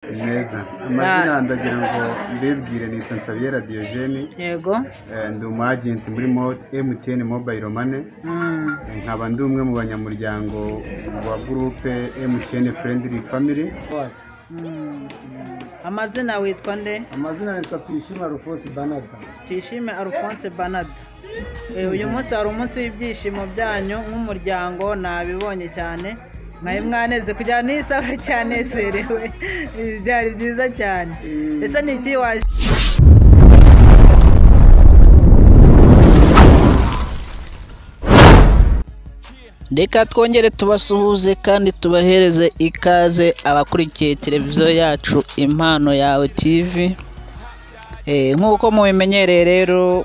neza amazina ndagira ngo mbibwire nitwa Nsabiyera Diogene. Yego. Ndi umu agent muri MTN Mobile Money. Nkaba ndi umwe mu banyamuryango wa groupe MTN Friendly Family. Amazina witwa nde? Amazina yitwa Tuyishime Alphonse Banada. Tuyishime Alphonse Banada. Uyu munsi hari umunsi w'ibyishimo byanyu nk'umuryango, nabibonye cyane. Mwaye mwaneze kujya n'isabure cyane serewe. Byari byiza cyane. Ese ni iki waje? Reka twongere tubasuhuze kandi tubahereze ikaze abakurikiye televiziyo yacu Impano Yawe TV. Nk'uko mubimenyereye rero,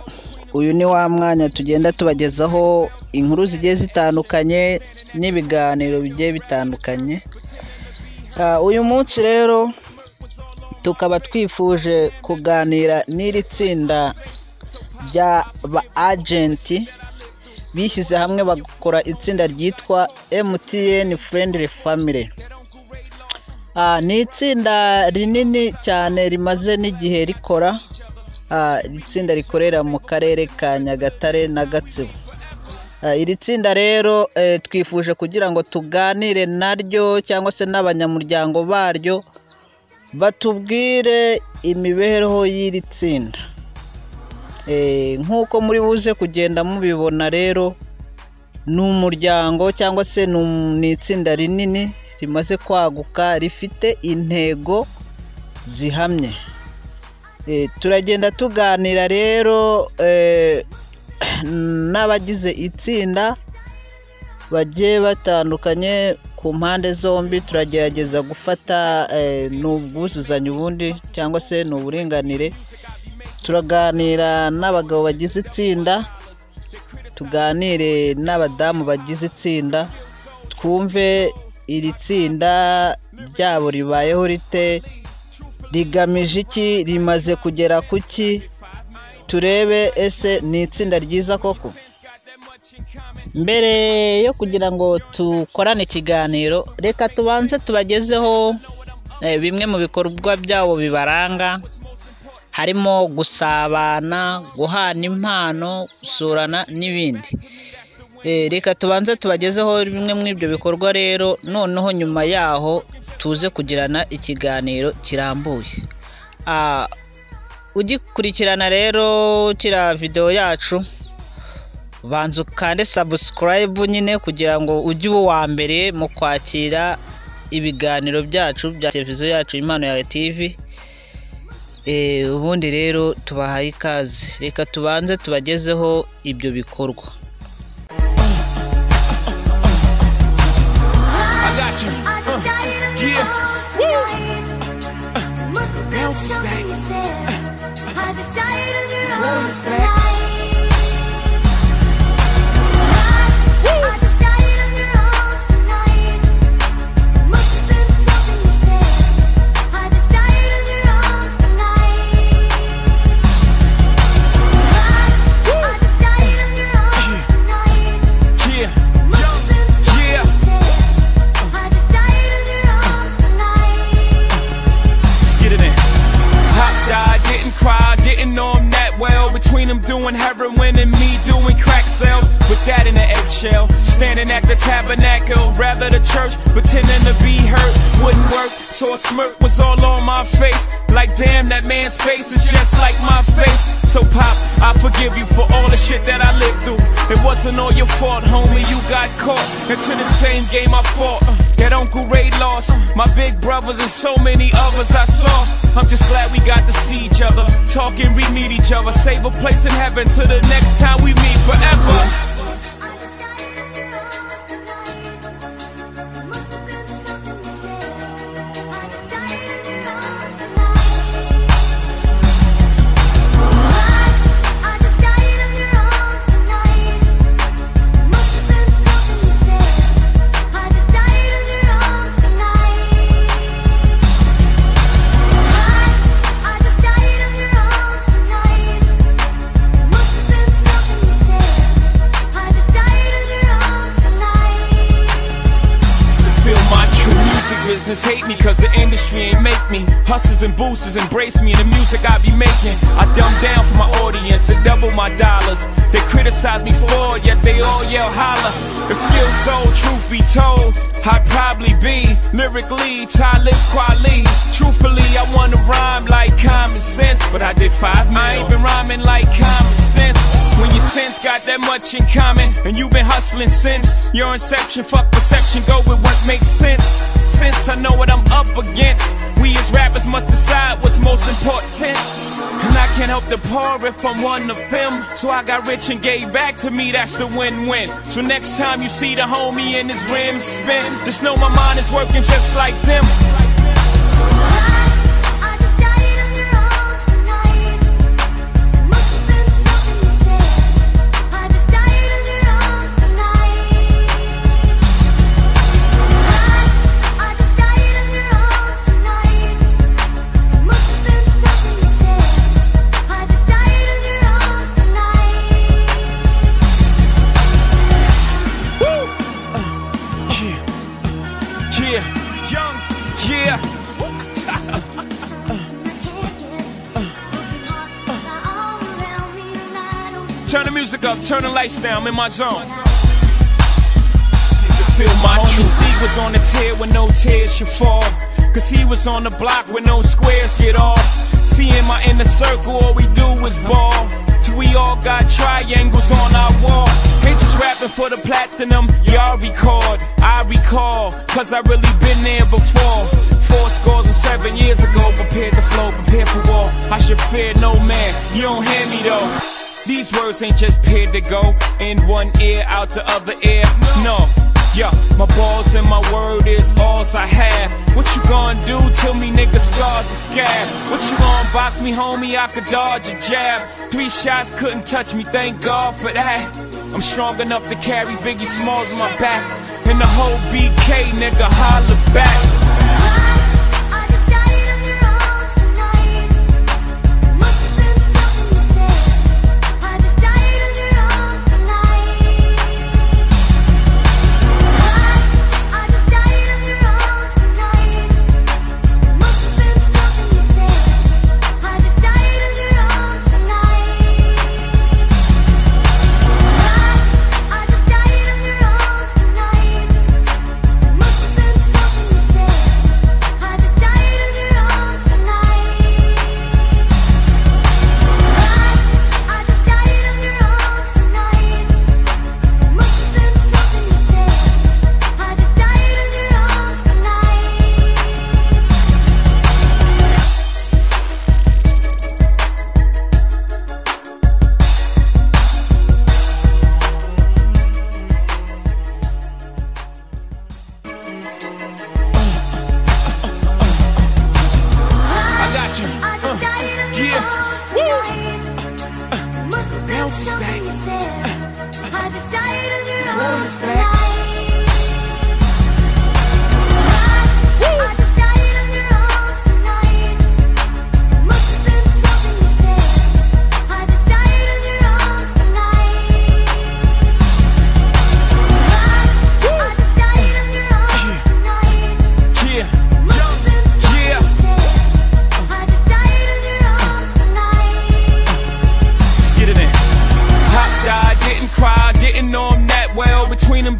uyu ni wa mwanya tugenda tubagezaho inkuru zigiye zitandukanye n'ibiganiro bigiye bitandukanye. Uyu munsi rero tukaba twifuje kuganira n'iri tsinda ry'aba agenti bishyize hamwe bagakora itsinda ryitwa MTN Friendly Family. Ni itsinda rinini cyane rimaze n'igihe rikora. Itsinda rikorera mu karere ka Nyagatare na Gatsibo. Iri tsinda rero twifuje kugira ngo tuganire naryo cyangwa se n'abanyamuryango baryo batubwire imibereho y'iri tsinda. Nk'uko muri buze kugenda mubibona rero, ni umuryango cyangwa se ni itsinda rinini rimaze kwaguka, rifite intego zihamye. Turagenda tuganira rero n'abagize itsinda bagiye batandukanye ku mpande zombi. Turagerageza gufata n'ubwuzuzanye ubundi cyangwa se n'uburinganire. Turaganira n'abagabo bagize itsinda, tuganire n'abadamu bagize itsinda, twumve iri tsinda ryabo ribayeho rite, rigamije iki, rimaze kugera kuki, turebe ese ni itsinda ryiza koko. Mbere yo kugira ngo tukorane ikiganiro, reka tubanze tubagezeho bimwe mu bikorwa byabo bibaranga, harimo gusabana, guhana impano, gusurana n'ibindi. Reka tubanze tubagezeho bimwe muri ibyo bikorwa rero, noneho nyuma yaho tuze kugirana ikiganiro kirambuye. Ugikurikirana rero kira video yacu, banza ukande subscribe nyine kugira ngo ujye uwa mbere mu kwakira ibiganiro byacu bya televiziyo yacu Impano Yawe TV. Ubundi rero tubahaye ikaze. Reka tubanze tubagezeho ibyo bikorwa. Doing heroin and me doing crack sales, with that in the eggshell, standing at the tabernacle, rather the church, pretending to be hurt, wouldn't work, so a smirk was all on my face, like damn, that man's face is just like my face. So Pop, I forgive you for all the shit that I lived through. It wasn't all your fault, homie, you got caught into the same game I fought, that Uncle Ray lost, my big brothers and so many others I saw. I'm just glad we got to see each other, talk and re-meet each other, save a place in heaven till the next time we meet forever. me. Hustlers and boosters embrace me in the music I be making. I dumb down for my audience to double my dollars. They criticize me for it, yet they all yell holla. If skills sold, truth be told, I'd probably be lyrically Talib Kweli. Truthfully, I wanna rhyme like common sense, but I did 5 mil. I ain't been rhyming like common sense. When your sense got that much in common, and you've been hustling since your inception, fuck perception, go with what makes sense. Since I know what I'm up against, we as rappers must decide what's most important. And I can't help to pour if I'm one of them. So I got rich and gave back to me, that's the win-win. So next time you see the homie in his rims spin, just know my mind is working just like them. Turn the music up, turn the lights down, I'm in my zone. Feel my truth. C was on the tear when no tears should fall, cause he was on the block when no squares get off. See in my inner circle, all we do is ball, till we all got triangles on our wall. Ain't just rapping for the platinum, y'all record. I recall, cause I really been there before. 4 years ago, prepared to flow, prepared for war. I should fear no man, you don't hear me though. These words ain't just paired to go in one ear, out the other ear. No, yeah, my balls and my word is all I have. What you gonna do till me nigga scars a scab? What you gonna box me, homie? I could dodge a jab. 3 shots couldn't touch me, thank God for that. I'm strong enough to carry Biggie Smalls on my back, and the whole BK nigga holler back.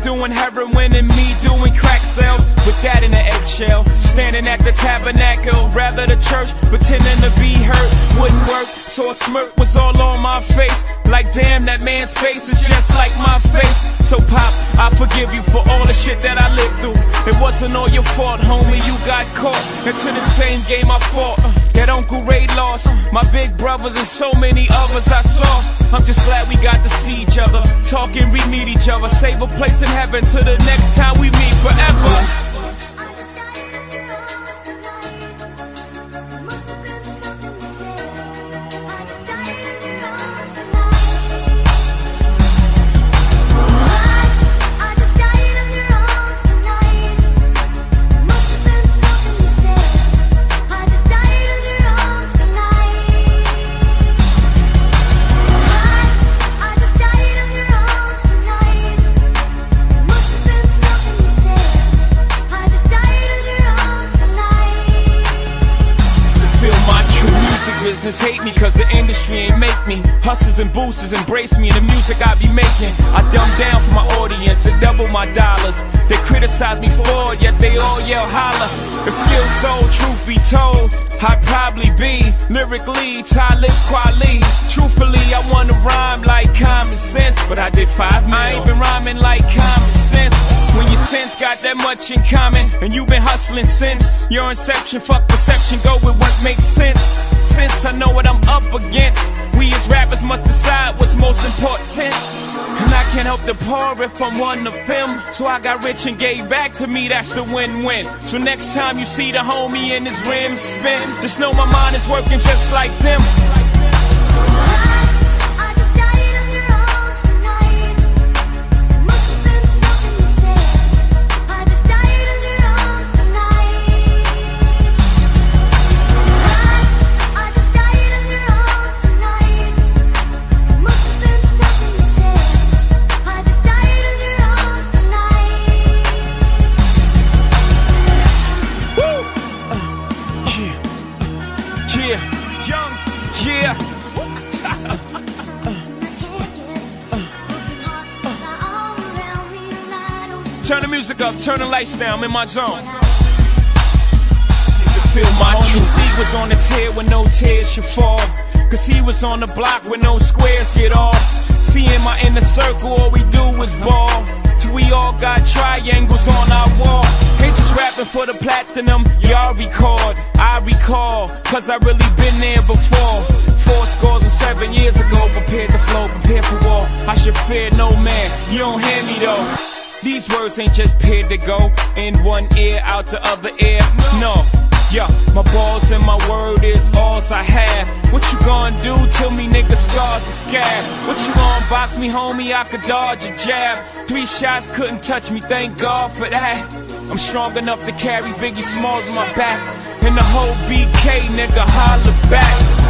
Doing heroin and me doing crack sales, with that in the eggshell, standing at the tabernacle, rather the church, pretending to be hurt, wouldn't work, so a smirk was all on my face, like damn, that man's face is just like my face. So pop, I forgive you for all the shit that I lived through. It wasn't all your fault, homie, you got caught into the same game I fought, that Uncle Ray lost, my big brothers and so many others I saw. I'm just glad we got to see each other, talk and re-meet each other, save a place in heaven till the next time we meet forever. music business hate me cause the industry ain't make me. Hustlers and boosters embrace me and the music I be making. I dumb down for my audience to double my dollars. They criticize me for it, yet they all yell holla. If skill sold, truth be told, I'd probably be lyrically Talib Kweli. Truthfully, I wanna rhyme like common sense, but I did 5 mil. I ain't been rhyming like common sense. When your sense got that much in common, and you've been hustling since your inception, fuck perception, go with what makes sense. Since I know what I'm up against, we as rappers must decide what's most important. And I can't help the poor if I'm one of them. So I got rich and gave back, to me that's the win-win. So next time you see the homie in his rims spin, just know my mind is working just like them. Turn the music up, turn the lights down, I'm in my zone. Feel my truth. He was on the tear when no tears should fall, cause he was on the block when no squares get off. Seeing my inner circle, all we do is ball, till we all got triangles on our wall. Ain't just rapping for the platinum, y'all record, I recall, cause I really been there before. 7 years ago, prepared to flow, prepared for war. I should fear no man, you don't hear me though. These words ain't just paired to go in one ear, out the other ear, no. Yeah, my balls and my word is alls I have. What you gonna do till me niggas scars are scared? What you gonna box me, homie? I could dodge a jab. 3 shots couldn't touch me, thank God for that. I'm strong enough to carry Biggie Smalls on my back, and the whole BK nigga holler back.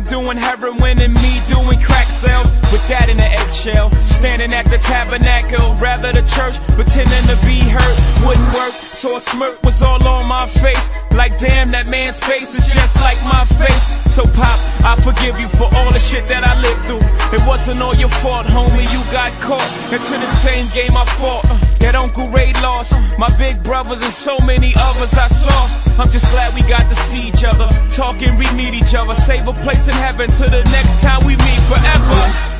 Doing heroin and me doing crack sales, with that in the eggshell, standing at the tabernacle, rather the church, pretending to be hurt, wouldn't work, so a smirk was all on my face, like damn, that man's face is just like my face. So pop, I forgive you for all the shit that I lived through. It wasn't all your fault, homie, you got caught into the same game I fought, that Uncle Ray lost, my big brothers and so many others I saw. I'm just glad we got to see each other, talk and re-meet each other, save a place in heaven till the next time we meet forever.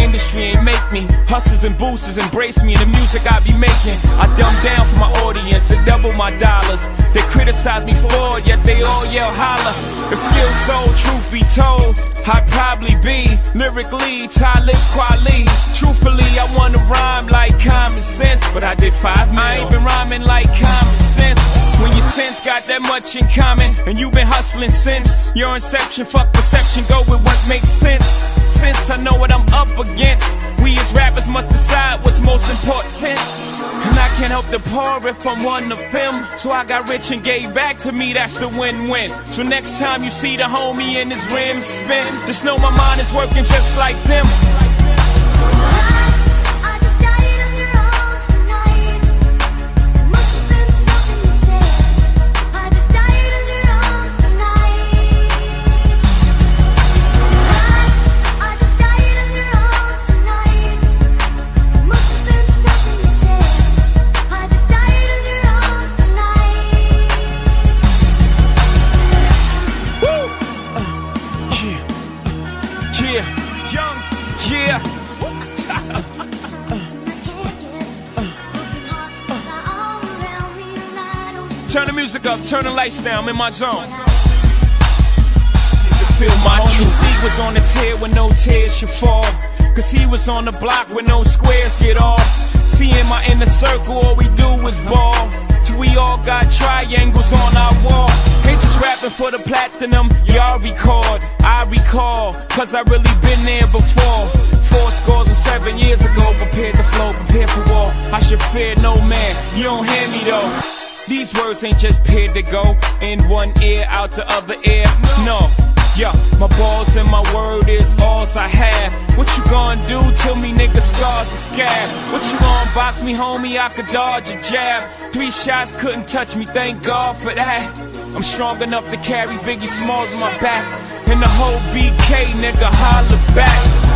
industry ain't make me. Hustlers and boosters embrace me in the music I be making. I dumb down for my audience to double my dollars. They criticize me for it, yet they all yell holla. If skill sold, truth be told, I'd probably be lyrically Talib Kweli. Truthfully, I wanna rhyme like common sense, but I did 5 mil. I ain't been rhyming like common sense. When your sense got that much in common, and you've been hustling since your inception, fuck perception, go with what makes sense. Since I know what I'm up against, we as rappers must decide what's most important. And I can't help to pour if I'm one of them. So I got rich and gave back to me, that's the win-win. So next time you see the homie in his rims spin, just know my mind is working just like them. Turn the music up, turn the lights down, I'm in my zone. Feel my truth. He was on the tear when no tears should fall, cause he was on the block when no squares get off. Seeing my inner circle, all we do is ball, till we all got triangles on our wall. Ain't just rapping for the platinum, y'all record. I recall, cause I really been there before. 7 years ago, prepared to flow, prepared for war. I should fear no man, you don't hear me though. These words ain't just paired to go in one ear, out the other ear. No, yeah, my balls and my word is alls I have. What you gonna do till me nigga scars a scab? What you gonna box me, homie? I could dodge a jab. 3 shots couldn't touch me, thank God for that. I'm strong enough to carry Biggie Smalls on my back, and the whole BK nigga holler back.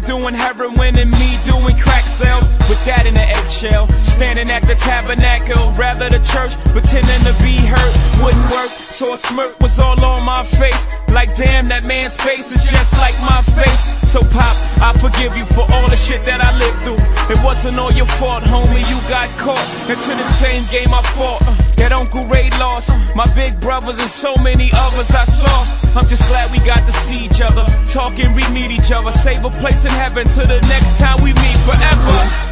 Doing heroin and me doing crack sales, with that in the eggshell, standing at the tabernacle, rather the church, pretending to be hurt, wouldn't work, so a smirk was all on my face, like damn, that man's face is just like my face. So pop, I forgive you for all the shit that I lived through. It wasn't all your fault, homie, you got caught into the same game I fought, that Uncle Ray lost, my big brothers and so many others I saw. I'm just glad we got to see each other, talk and re-meet each other, save a place in heaven till the next time we meet forever.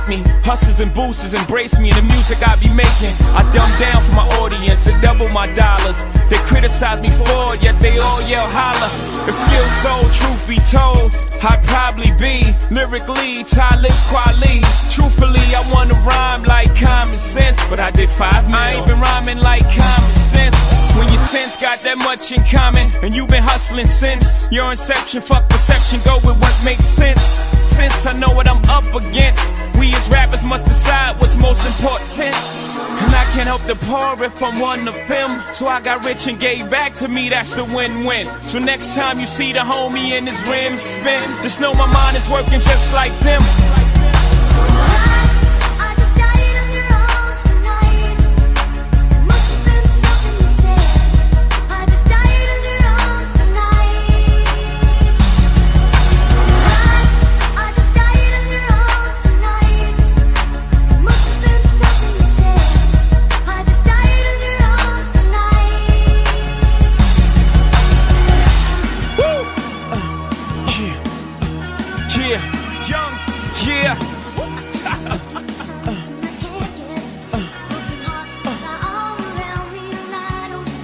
me. Hustlers and boosters embrace me in the music I be making. I dumb down for my audience to double my dollars. They criticize me for it, yet they all yell holla. If skills sold, truth be told, I'd probably be lyrically Talib Kweli. Truthfully, I wanna rhyme like common sense, but I did 5 mil. I ain't been rhyming like common sense. When your sense got that much in common, and you've been hustling since your inception, fuck perception, go with what makes sense. Since I know what I'm up against, we as rappers must decide what's most important. And I can't help the poor if I'm one of them. So I got rich and gave back to me, that's the win-win. So next time you see the homie in his rims spin, just know my mind is working just like them.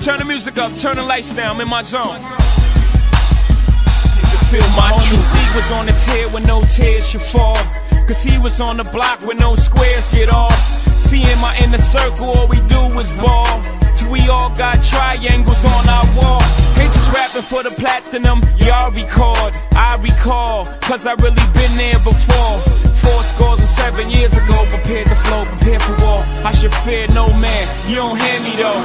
Turn the music up, turn the lights down, I'm in my zone. Feel my truth. He was on the tear when no tears should fall, cause he was on the block when no squares get off. Seeing my inner circle, all we do is ball, till we all got triangles on our wall. Ain't just rapping for the platinum, y'all record, I recall, cause I really been there before. 7 years ago, prepared to flow, prepared for war. I should fear no man, you don't hear me though.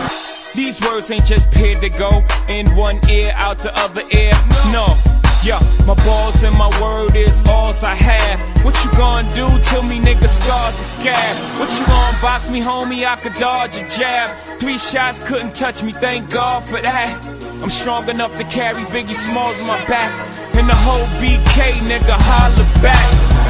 These words ain't just paired to go in one ear, out the other ear, no. Yeah, my balls and my word is all I have. What you gonna do till me niggas scars a scab? What you gonna box me, homie? I could dodge a jab. 3 shots couldn't touch me, thank God for that. I'm strong enough to carry Biggie Smalls on my back, and the whole BK nigga holler back.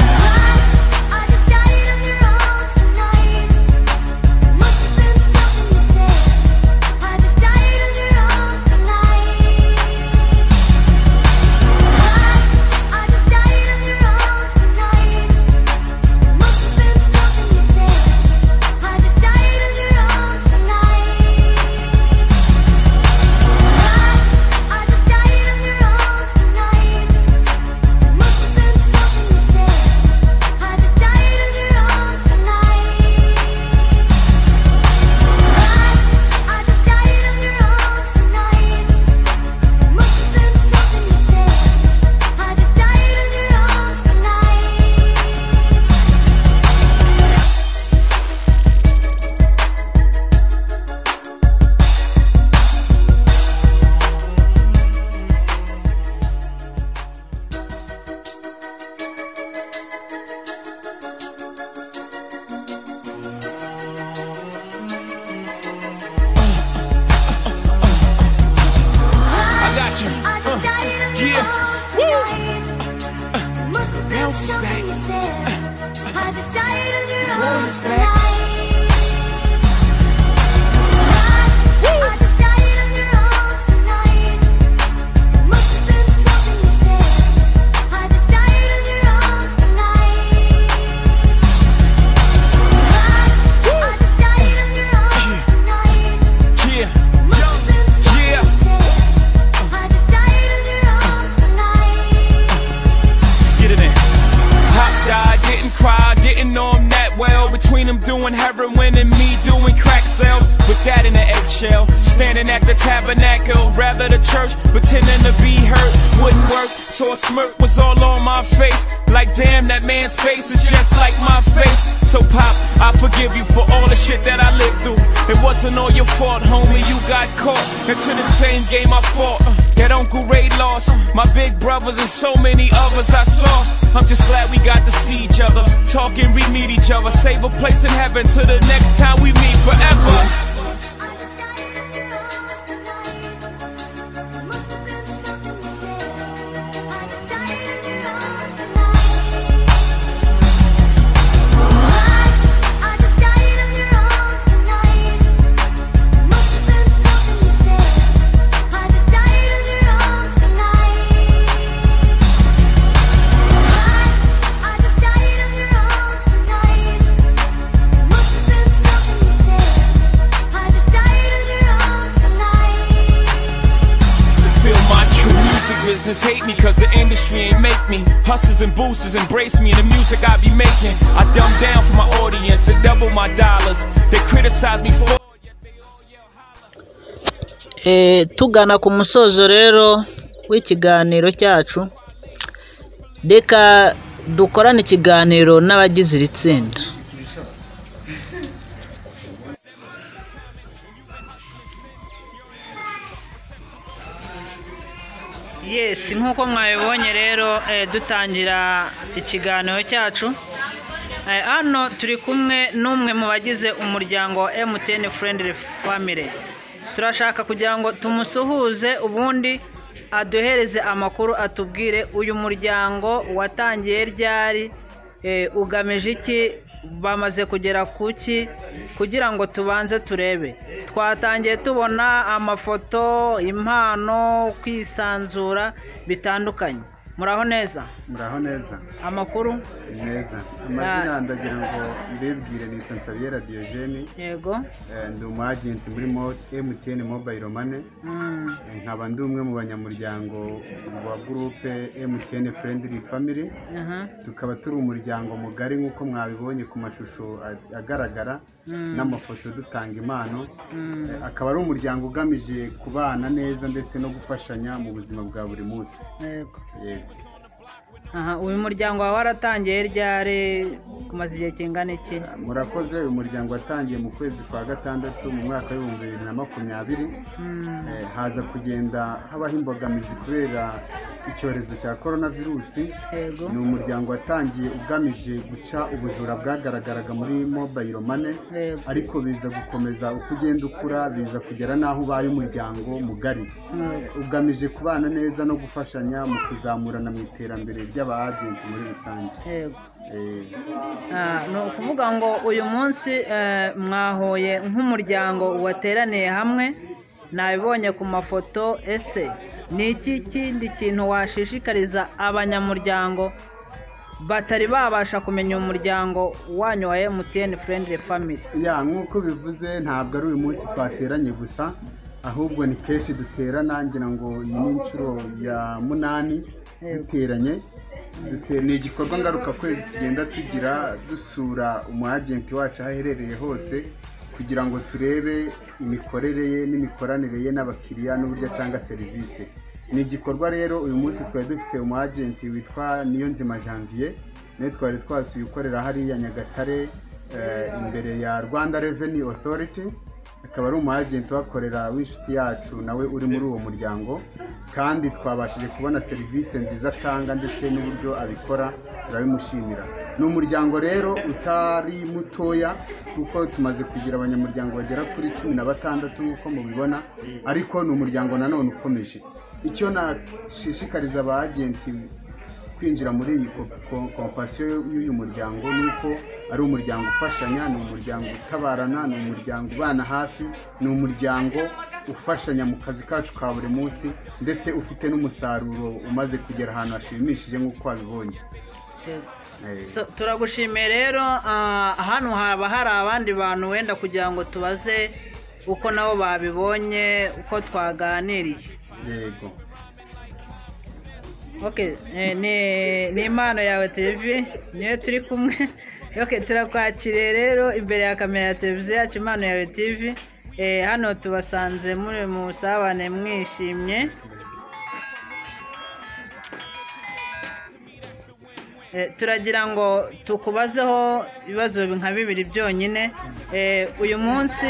Doing heroin and me doing crack sales, with that in the eggshell, standing at the tabernacle, rather the church, pretending to be hurt, wouldn't work, so a smirk was all on my face, like damn, that man's face is just like my face. So pop, I forgive you for all the shit that I lived through. It wasn't all your fault, homie, you got caught into the same game I fought, that Uncle Ray lost, my big brothers and so many others I saw. I'm just glad we got to see each other, talk and re-meet each other, save a place in heaven till the next time we meet forever. me, cause the industry ain't make me. Hustlers and boosters embrace me, and the music I be making, I dumb down for my audience to double my dollars. They criticize me for. Tugana ku musozo rero w'ikiganiro cyacu, reka dukorane ikiganiro n'abagize iri tsinda. Yes, nk'uko mwabibonye rero dutangira ikiganiro cyacu, hano turi kumwe n'umwe mu bagize umuryango wa MTN Friendly Family. Turashaka kugira ngo tumusuhuze, ubundi aduhereze amakuru, atubwire uyu muryango watangiye ryari, ugamije iki, bamaze kugera kuki, kugira ngo tubanze turebe. Twatangiye tubona amafoto, impano, kwisanzura bitandukanye. Muraho neza? Muraho neza. Amakuru? Neza. Amazina ndagira ngo mbibwire ni Nsabiyera Diogene. Yego. Ndi umwagent muri MTN Mobile Money. Nkaba ndi umwe mu banyamuryango wa groupe MTN Friendly Family. Tukaba turi umuryango mugari nk'uko mwabibonye ku mashusho agaragara n'amafoto dutanga impano. Akaba ari umuryango ugamije kubana neza ndetse no gufashanya mu buzima bwa buri munsi. Yego. Uyu muryango wawe waratangiye ryari, kumaze igihe kingana iki? Murakoze. Uyu muryango watangiye mu kwezi kwa gatandatu mu mwaka w'ibihumbi 2020. Haza kugenda habaho imbogamizi kubera icyorezo cya coronavirus. Ni umuryango watangiye ugamije guca ubujura bwagaragaraga muri mobile money, ariko biza gukomeza uko ugenda ukura, biza kugera n'aho ubaye umuryango mugari ugamije kubana neza no gufashanya mu kuzamurana mu iterambere ry'aba-agent muri rusange. Ni ukuvuga ngo uyu munsi mwahuye nk'umuryango wateraniye hamwe, nabibonye ku mafoto. Ese ni iki kindi kintu washishikariza abanyamuryango batari babasha kumenya umuryango wanyu wa MTN Friendly Family? Nk'uko bivuze, ntabwo ari uyu munsi twateranye gusa, ahubwo ni kenshi duterana. Ngira ngo iyi ni inshuro ya 8 duteranye. Ni igikorwa ngaruka kwezi tugenda tugira, dusura umwagenti wacu aho aherereye hose, kugira ngo turebe imikorere ye n'imikoranire ye n'abakiriya n'uburyo atanga serivisi. Ni igikorwa rero uyu munsi twari dufite umwagenti witwa Niyonzima Janvier, nawe twari twasuye ukorera hariya Nyagatare imbere ya Rwanda Revenue Authority. Akaba ari umwagenti wakorera w'inshuti yacu nawe uri muri uwo muryango, kandi twabashije kubona serivisi nziza atanga ndetse n'uburyo abikora, turabimushimira. Ni umuryango rero utari mutoya, kuko tumaze kugira abanyamuryango bagera kuri 16 uko mubibona, ariko ni umuryango nanone ukomeje. Icyo nashishikariza aba-agenti kwinjira muri iyi kompasiyo y'uyu muryango ni uko ari umuryango ufashanya, ni umuryango utabarana, ni umuryango ubana hafi, ni umuryango ufashanya mu kazi kacu ka buri munsi, ndetse ufite n'umusaruro umaze kugera ahantu hashimishije nk'uko wabibonye. Turagushimiye rero. Hano haba hari abandi bantu wenda kugira ngo tubaze uko nabo babibonye, uko twaganiriye. Yego. Ni Impano Yawe TV niyo turi kumwe. Turakwakiriye rero imbere ya kamera ya televiziyo yacu Impano Yawe TV. Hano tubasanze muri mu busabane mwishimye. Turagira ngo tukubazeho ibibazo nka 2 byonyine. Uyu munsi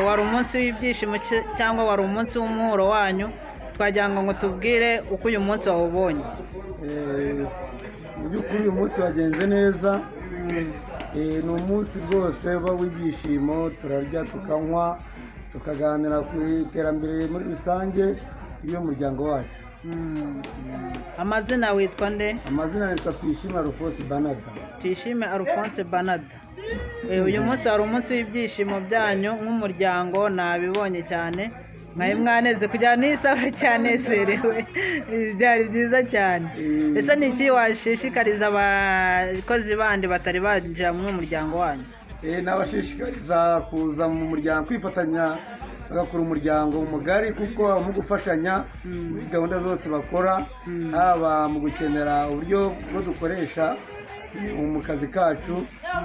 wari umunsi w'ibyishimo cyangwa wari umunsi w'umuhuro wanyu? Twagira ngo tubwire uko uyu munsi wawubonye. Mu by'ukuri uyu munsi wagenze neza. Ni umunsi rwose w'ibyishimo, turarya tukanywa tukaganira ku iterambere muri rusange y'umuryango wacu. Amazina witwa nde? Amazina yitwa Tuyishime Alphonse Banada. Tuyishime Alphonse Banada. Uyu munsi wari umunsi w'ibyishimo byanyu nk'umuryango, nabibonye cyane. Mwaneze kujyana n'isabure cyanezerewe, byari byiza cyane. Ese ni iki washishikariza abakozi bandi batari baje mu muryango wanyu? Nabashishikariza kuza mu muryango, kwifatanya bagakora umuryango mugari kuko mu gufashanya gahunda zose bakora haba mu gukenera uburyo bwo dukoresha mu kazi kacu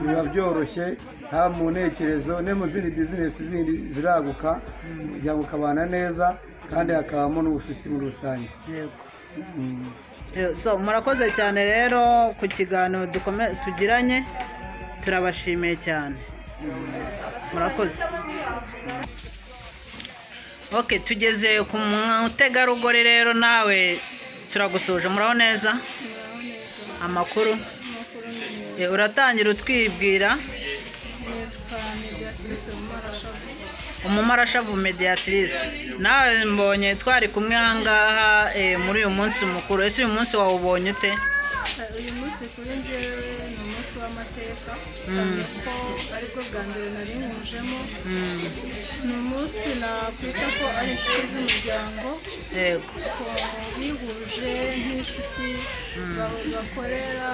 biba byoroshye haba mu ntekerezo no mu zindi bizinesi zindi ziraguka umuryango ukabana neza kandi hakabamo n'ubucuti muri rusange. So murakoze cyane rero ku kiganiro tugiranye, turabashimiye cyane, murakoze. Okay, tugeze ku mutegarugori rero, nawe turagusuje. Muraho neza? Amakuru? Uratangira utwibwira? Umumarashavu Mediatrice. Nawe mbonye twari kumwe ahangaha muri uyu munsi mukuru. Ese uyu munsi wawubonye ute? Uyu munsi kuri njyewe ni umunsi w'amateka, cyane ko ariko bwa mbere nari nywujemo. Ni umunsi nakwita ko ari inshuti z'umuryango bihuje nk'inshuti bakorera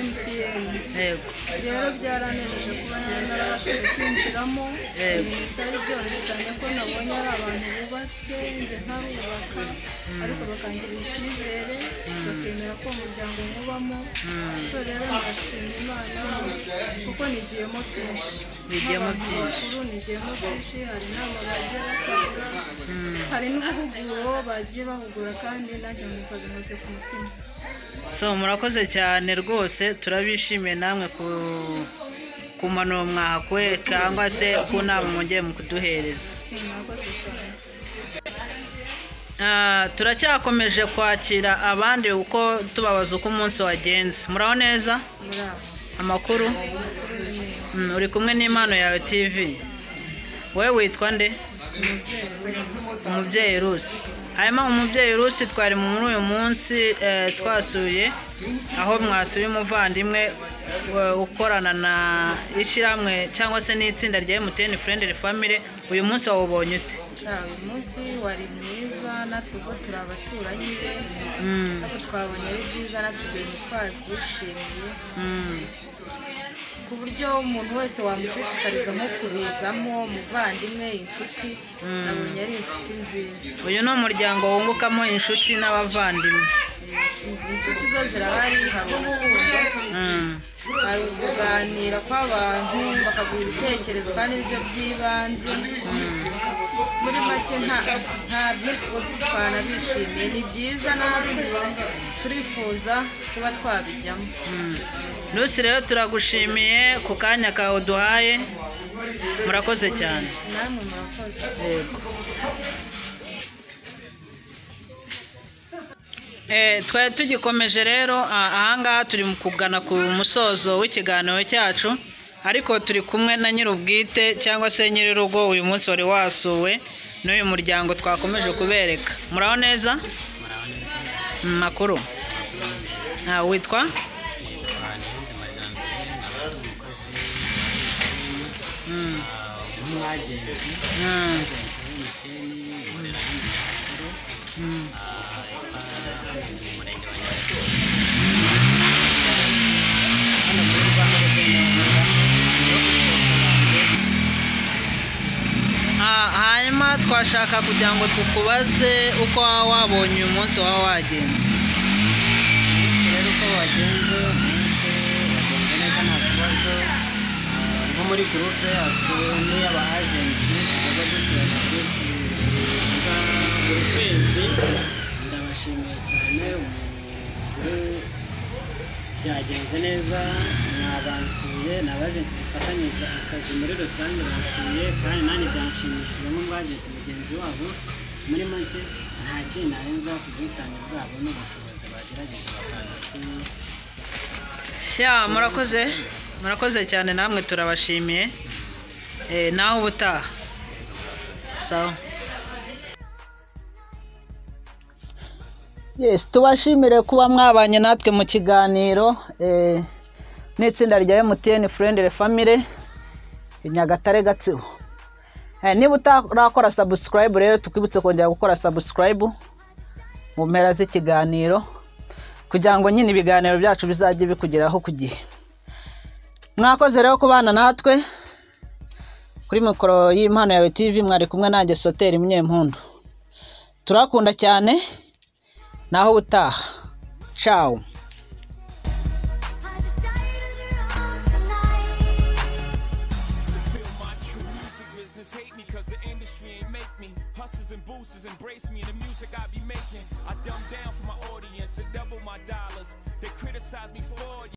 MTN. Rero byaranejeje kuba narabashije kwinjiramo, bitari byoroshye cyane ko nabonye ari abantu bubatse njye ntarubaka, ariko bakangirira icyizere bakemera ko umuryango nkubamo. So rero ndashima Imana kuko nigiyemo byinshi, nigiyemo byinshi. Hari inama bagiye batanga, hari n'ubuhuguro bagiye bahugura, kandi nanjye nkumva bimaze ku mutima. So murakoze cyane rwose, turabishimiye namwe ku mpanuro mwahakuye cyangwa se ku nama mwongeye mu kuduhereza. Murakoze cyane. Turacyakomeje kwakira abandi uko tubabaza uko umunsi wagenze. Muraho neza? Amakuru? Uri kumwe n'Impano Yawe TV. Wowe witwa nde? Umubyeyi Rusi. Hanyuma umubyeyi Rusi, twari muri uyu munsi twasuye aho mwasuye umuvandimwe ukorana na ishyirahamwe cyangwa se n'itsinda rya MTN Friendly Family. Uyu munsi wawubonye ute? Uyu munsi wari mwiza, natwe ubwo turi abaturanyi be, ariko twabonye ari byiza, natwe twabyishimiye ku buryo umuntu wese wamushishikariza nko kubizamo, umuvandimwe, inshuti. Nabonye ari inshuti nziza. Uyu ni umuryango wungukamo inshuti n'abavandimwe. Inshuti zo zirahari, hari urukundo, hari ukuganira kw'abantu bakaguha ibitekerezo kandi nibyo by'ibanze. Muri make nta byinshi twanabishimiye, ni byiza, natwe turifuza kuba twabijyamo. Rusi rero turagushimiye ku kanya kawe uduhaye, murakoze cyane. Namwe murakoze. Twari tugikomeje rero, ahangaha turi mu kugana ku musozo w'ikiganiro cyacu, ariko turi kumwe na nyir'ubwite cyangwa se nyir'urugo. Uyu munsi wari wasuwe n'uyu muryango twakomeje kubereka. Muraho neza? Makuru? Witwa? Hanyuma twashaka kugira ngo tukubaze uko wabonye uyu munsi wagenze. Rero uko wagenze, wagenze neza nta kibazo. Nko muri gurupe yacu n'iy'aba agenti tuba dusubira buri kwezi. Ndabashimiye cyane, byagenze neza, mwabansuye, n'abagenti dufatanyije akazi muri rusange bansuye, kandi nanjye byanshimishije nk'umwagenti mugenzi wabo. Muri make nta kintu narenzaho ku bwitange bwabo n'ubushobozi bagerageza bakaza murakoze cyane, namwe turabashimiye. Naho ubutaha. Sawa. Yes, tubashimire kuba mwabanye natwe mu kiganiro n'itsinda rya MTN Friendly Family Nyagatare Gatsibo. Niba utarakora subscribe rero tukwibutse kongera gukora subscribe mu mpera z'ikiganiro kugira ngo nyine ibiganiro byacu bizajye bikugeraho ku gihe. Mwakoze rero kubana natwe, kuri mikoro y'Impano Yawe TV mwari kumwe nanjye Soteri Munyempundu. Turakunda cyane, naho ubutaha. Ciao. Hate me 'cause the industry ain't make me. Hustlers and boosters embrace me in the